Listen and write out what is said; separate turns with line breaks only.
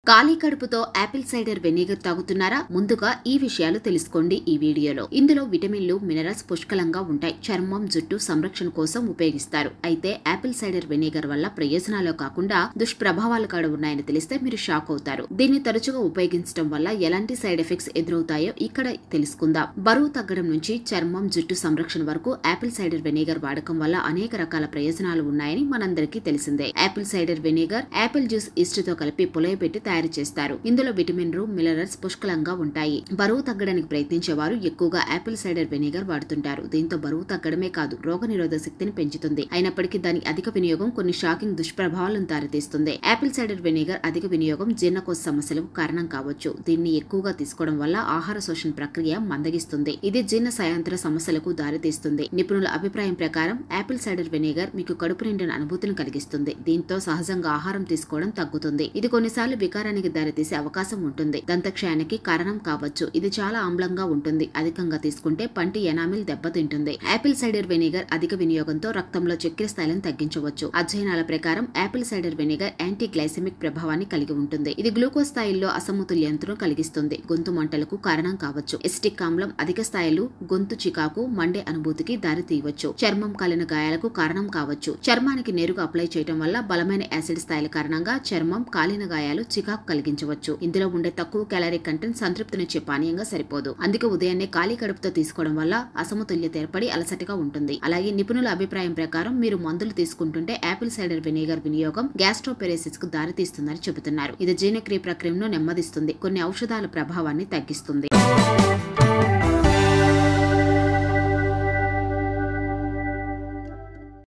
ఖాళీ కడుపుతో Apple cider vinegar తాగుతున్నారా? ముందుగా ఈ విషయాలు తెలుసుకోండి ఈ వీడియోలో. ఇందులో విటమిన్లు, మినరల్స్ పుష్కలంగా ఉంటాయి. చర్మం, జుట్టు సంరక్షణ కోసం ఉపయోగిస్తారు. అయితే యాపిల్ సైడర్ వెనిగర్ వల్ల ప్రయోజనాలు కాకుండా దుష్ప్రభావాలు కూడా ఉన్నాయని తెలిస్తే మీరు షాక్ అవుతారు. దీన్ని తరచుగా ఉపయోగించడం వల్ల ఎలాంటి సైడ్ ఎఫెక్ట్స్ ఎదురవుతాయో ఇక్కడ తెలుసుకుందాం. బరువు తగ్గడం నుంచి చర్మం, జుట్టు సంరక్షణ వరకు యాపిల్ సైడర్ వెనిగర్ వాడకం వల్ల అనేక రకాల ప్రయోజనాలు ఉన్నాయని మనందరికీ తెలిసిందే. Apple cider vinegar Apple juice east తో కలిపి పులయపెట్టి తయారు చేస్తారు. ఇందులో విటమిన్లు, మినరల్స్ పుష్కలంగా ఉంటాయి. బరువు తగ్గడానికి ప్రయత్నించే వారు ఎక్కువగా యాపిల్ సైడర్ వెనిగర్ వాడుతుంటారు. దీంతో బరువు తగ్గడమే కాదు, రోగనిరోధక శక్తిని పెంచుతుంది. అయినప్పటికీ దాని అధిక వినియోగం కొన్ని షాకింగ్ దుష్ప్రభావాలను దారితీస్తుంది. యాపిల్ సైడర్ వెనిగర్ అధిక వినియోగం జీర్ణకోశ సమస్యలకు కారణం కావచ్చు. దీన్ని ఎక్కువగా తీసుకోవడం వల్ల ఆహార శోషణ ప్రక్రియ మందగిస్తుంది. ఇది జీర్ణ సాయంత్ర సమస్యలకు దారితీస్తుంది. నిపుణుల అభిప్రాయం ప్రకారం యాపిల్ సైడర్ వెనిగర్ మీకు కడుపు నిండిన అనుభూతిని కలిగిస్తుంది. దీంతో సహజంగా ఆహారం తీసుకోవడం తగ్గుతుంది. ఇది కొన్నిసార్లు వికారానికి దారితీసే అవకాశం ఉంటుంది. దంతక్షయానికి కారణం కావచ్చు. ఇది చాలా ఆమ్లంగా ఉంటుంది. అధికంగా తీసుకుంటే పంటి ఎనామిల్ దెబ్బతింటుంది. యాపిల్ సైడర్ వెనిగర్ అధిక వినియోగంతో రక్తంలో చక్కెర స్థాయిలను తగ్గించవచ్చు. అధ్యయనాల ప్రకారం apple cider vinegar anti glycemic ప్రభావాన్ని కలిగి ఉంటుంది. ఇది గ్లూకోజ్ స్థాయిల్లో అసమతుల్యతను కలిగిస్తుంది. గొంతు మంటలకు కారణం కావచ్చు. ఎసిటిక్ ఆమ్లం అధిక స్థాయిలు గొంతు చికాకు, మండే అనుభూతికి దారి తీయవచ్చు. చర్మం కాలిన గాయాలకు కారణం కావచ్చు. చర్మానికి నేరుగా అప్లై చేయడం వల్ల బలమైన యాసిడ్ స్థాయిల కారణంగా చర్మం, కాలిన గాయాలు చికాకు కలిగించవచ్చు. ఇందులో ఉండే తక్కువ క్యాలరీ కంటెంట్ సంతృప్తినిచ్చే పానీయంగా సరిపోదు. అందుకే ఉదయాన్నే ఖాళీ కడుపుతో తీసుకోవడం వల్ల అసమతుల్యత ఏర్పడి అలసటగా ఉంటుంది. అలాగే నిపుణుల అభిప్రాయం ప్రకారం మీరు మందులు తీసుకుంటుంటే యాపిల్ సైడర్ వెనిగర్ వినియోగం గ్యాస్ట్రోపెరెసిస్ కు దారితీస్తుందని చెబుతున్నారు. ఇది జీర్ణక్రియ ప్రక్రియను నెమ్మదిస్తుంది. కొన్ని ఔషధాల ప్రభావాన్ని తగ్గిస్తుంది.